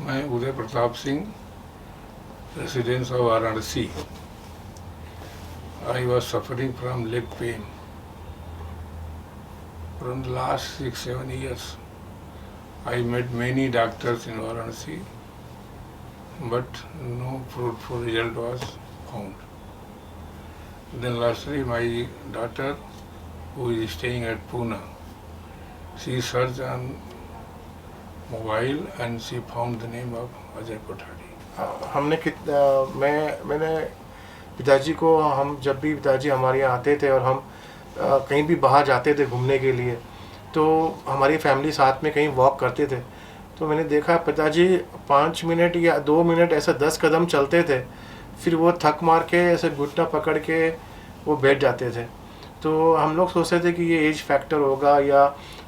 मैं Uday Pratap Singh, residence of Varanasi. I was suffering from leg pain from the last 6-7 years. I met many doctors in Varanasi, but no fruitful result was found. Then lastly, my daughter, who is staying at Pune, she searched on mobile and she found the name of Ajay Kothari. हमने मैंने पिताजी को, हम जब भी पिताजी हमारे यहाँ आते थे और हम कहीं भी बाहर जाते थे घूमने के लिए, तो हमारी फैमिली साथ में कहीं वॉक करते थे, तो मैंने देखा पिताजी 5 मिनट या 2 मिनट ऐसे 10 कदम चलते थे, फिर वो थक मार के ऐसे घुटना पकड़ के वो बैठ जाते थे। तो हम लोग सोचते थे कि ये एज फैक्टर होगा या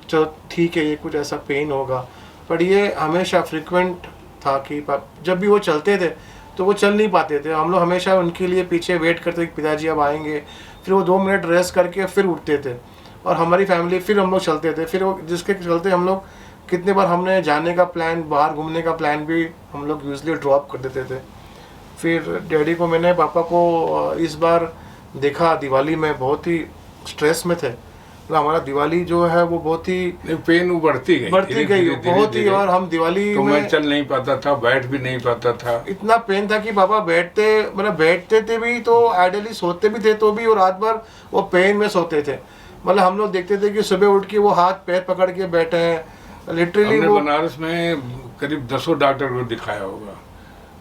चलो ठीक है ये कुछ ऐसा पेन होगा, पर ये हमेशा फ्रिक्वेंट था कि जब भी वो चलते थे तो वो चल नहीं पाते थे। हम लोग हमेशा उनके लिए पीछे वेट करते थे कि पिताजी अब आएंगे, फिर वो 2 मिनट रेस्ट करके फिर उठते थे और हमारी फैमिली फिर हम लोग चलते थे। फिर वो जिसके चलते हम लोग कितने बार हमने जाने का प्लान, बाहर घूमने का प्लान भी हम लोग यूजली ड्रॉप कर देते थे। फिर डैडी को मैंने, पापा को इस बार देखा दिवाली में, बहुत ही स्ट्रेस में थे। मतलब हमारा दिवाली जो है वो बहुत ही पेन बढ़ती गई बहुत ही, और हम दिवाली तो में मैं चल नहीं पाता था, बैठ भी नहीं पाता था। इतना पेन था कि पापा बैठते थे भी तो आइडियली सोते भी थे तो भी, और रात भर वो पेन में सोते थे। मतलब हम लोग देखते थे कि सुबह उठ के वो हाथ पैर पकड़ के बैठे हैं लिटरली। वो बनारस में करीब 10 डॉक्टर को दिखाया होगा,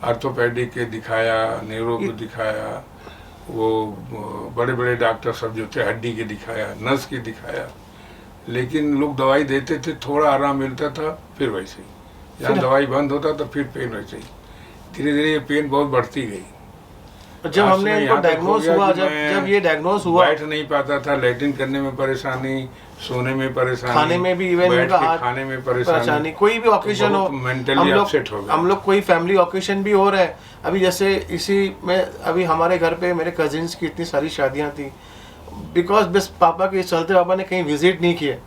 ऑर्थोपेडिक के दिखाया, न्यूरो को दिखाया, वो बड़े बड़े डॉक्टर सब जो थे, हड्डी के दिखाया, नस के दिखाया, लेकिन लोग दवाई देते थे, थोड़ा आराम मिलता था, फिर वैसे ही जहाँ दवाई बंद होता तो फिर पेन वैसे ही। धीरे धीरे ये पेन बहुत बढ़ती गई। जब हमने इनको डायग्नोस हुआ, जब ये डायग्नोस हुआ, बैठ नहीं पाता था, लैट्रिन करने में परेशानी, सोने में परेशानी, खाने में भी, इवन उनका खाने में परेशानी, कोई भी ओकेजन हो, मेंटली अपसेट हो गए। हम लोग कोई फैमिली ओकेजन भी हो रहा है, अभी जैसे इसी में अभी हमारे घर पे मेरे कजिन्स की इतनी सारी शादियां थी, बिकॉज बस पापा के चलते पापा ने कहीं विजिट नहीं किए।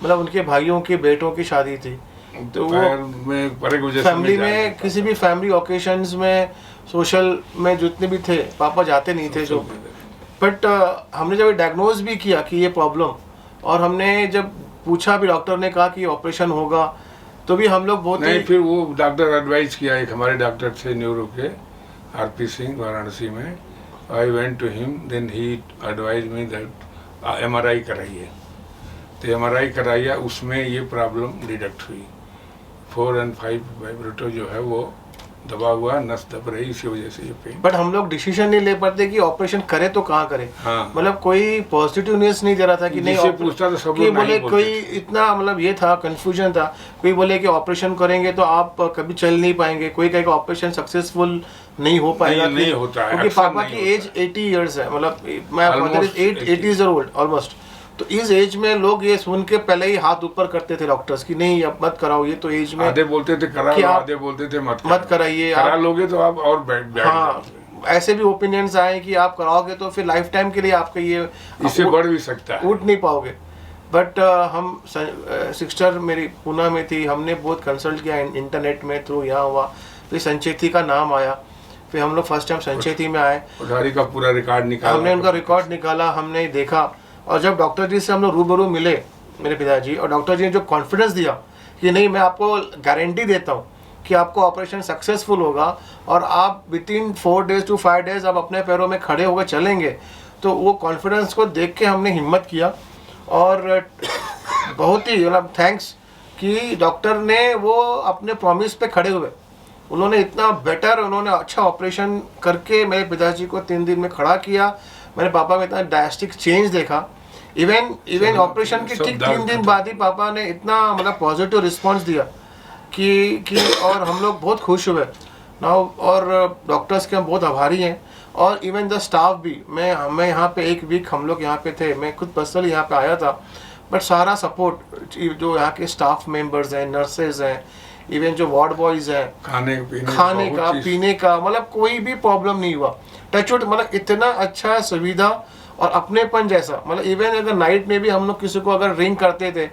मतलब उनके भाइयों के बेटों की शादी थी, तो वो फैमिली में किसी भी फैमिली ओकेशंस में, सोशल में जितने भी थे, पापा जाते नहीं थे जो। बट हमने जब डायग्नोज भी किया कि ये प्रॉब्लम, और हमने जब पूछा भी, डॉक्टर ने कहा कि ऑपरेशन होगा, तो भी हम लोग बहुत नहीं, फिर वो डॉक्टर एडवाइस किया, एक हमारे डॉक्टर थे न्यूरो के, आरपी सिंह, वाराणसी में। I went to him, then he advise me that MRI कराइए। तो MRI कराया, उसमें ये प्रॉब्लम डिटेक्ट हुई। 4 और 5 वाइब्रेटो जो है वो दबा हुआ, नस दब रही, इसी वजह से ये पेन। बट हम लोग डिसीजन नहीं ले पाते कि ऑपरेशन करे तो कहाँ करे। हाँ। मतलब कोई पॉजिटिव न्यूज नहीं दे रहा था कि नहीं, पूछता तो सब कि बोले कोई इतना, मतलब ये था, कंफ्यूजन था। कोई बोले कि ऑपरेशन करेंगे तो आप कभी चल नहीं पाएंगे, कोई कहेगा ऑपरेशन सक्सेसफुल नहीं हो पाएगा, नहीं होता है, क्योंकि पापा की एज 80 इयर्स है। मतलब मैं 80 इयर्स ओल्ड ऑलमोस्ट। तो इस एज में लोग ये सुन के पहले ही हाथ ऊपर करते थे डॉक्टर्स की, नहीं अब मत कराओ, ये तो एज में, आधे बोलते थे करा लो, आधे बोलते थे मत कराइए, करा लोगे तो आप और बैठ हाँ, ऐसे भी ओपिनियंस आए कि आप कराओगे तो फिर लाइफ टाइम के लिए आपका ये इससे बढ़ भी सकता है, उठ नहीं पाओगे। बट हम सिस्टर मेरी पुणे में थी, हमने बहुत कंसल्ट किया इंटरनेट में थ्रू, यहाँ हुआ, फिर संचेती का नाम आया, फिर हम लोग फर्स्ट टाइम संचेती में आए, कोठारी का पूरा रिकॉर्ड निकाला, हमने उनका रिकॉर्ड निकाला, हमने देखा। और जब डॉक्टर जी से हम लोग रूबरू मिले, मेरे पिताजी, और डॉक्टर जी ने जो कॉन्फिडेंस दिया कि नहीं मैं आपको गारंटी देता हूँ कि आपको ऑपरेशन सक्सेसफुल होगा और आप विदिन 4 days to 5 days आप अपने पैरों में खड़े होकर चलेंगे, तो वो कॉन्फिडेंस को देख के हमने हिम्मत किया। और बहुत ही मतलब थैंक्स कि डॉक्टर ने वो अपने प्रॉमिस पे खड़े हुए। उन्होंने इतना बेटर, उन्होंने अच्छा ऑपरेशन करके मेरे पिताजी को 3 दिन में खड़ा किया। मैंने पापा में इतना ड्रास्टिक चेंज देखा। इवन ऑपरेशन के ठीक 3 दिन बाद ही पापा ने इतना मतलब पॉजिटिव रिस्पांस दिया कि और हम लोग बहुत खुश हुए नाउ। और डॉक्टर्स के हम बहुत आभारी हैं, और इवन द स्टाफ भी। मैं यहाँ पे 1 वीक हम लोग यहाँ पे थे, मैं खुद पर्सनली यहाँ पे आया था, बट सारा सपोर्ट जो यहाँ के स्टाफ मेंबर्स हैं, नर्सेज हैं, इवन जो वार्ड बॉयज हैं, खाने का पीने का, मतलब कोई भी प्रॉब्लम नहीं हुआ। टचवुड, मतलब इतना अच्छा सुविधा और अपनेपन जैसा। मतलब इवन अगर नाइट में भी हम लोग किसी को अगर रिंग करते थे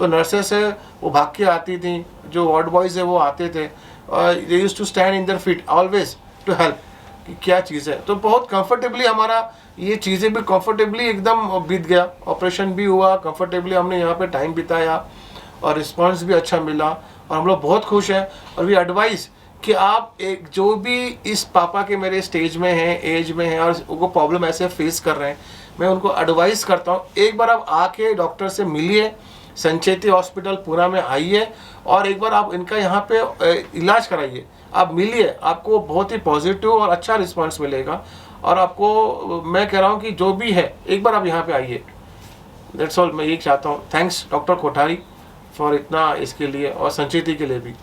तो नर्सेस है वो भाग के आती थी, जो वार्ड बॉयज़ है वो आते थे, they used to stand in their feet always to help कि क्या चीज़ है। तो बहुत कंफर्टेबली हमारा ये चीज़ें भी कंफर्टेबली एकदम बीत गया, ऑपरेशन भी हुआ कंफर्टेबली, हमने यहाँ पे टाइम बिताया और रिस्पांस भी अच्छा मिला और हम लोग बहुत खुश हैं। और वी एडवाइस कि आप एक जो भी इस पापा के मेरे स्टेज में हैं, एज में हैं और उनको प्रॉब्लम ऐसे फेस कर रहे हैं, मैं उनको एडवाइस करता हूँ एक बार आप आके डॉक्टर से मिलिए, संचेती हॉस्पिटल पूना में आइए और एक बार आप इनका यहाँ पे इलाज कराइए, आप मिलिए, आपको बहुत ही पॉजिटिव और अच्छा रिस्पांस मिलेगा। और आपको मैं कह रहा हूँ कि जो भी है एक बार आप यहाँ पे आइए, दैट्स ऑल मैं यही चाहता हूँ। थैंक्स डॉक्टर कोठारी फॉर इतना इसके लिए और संचेती के लिए भी।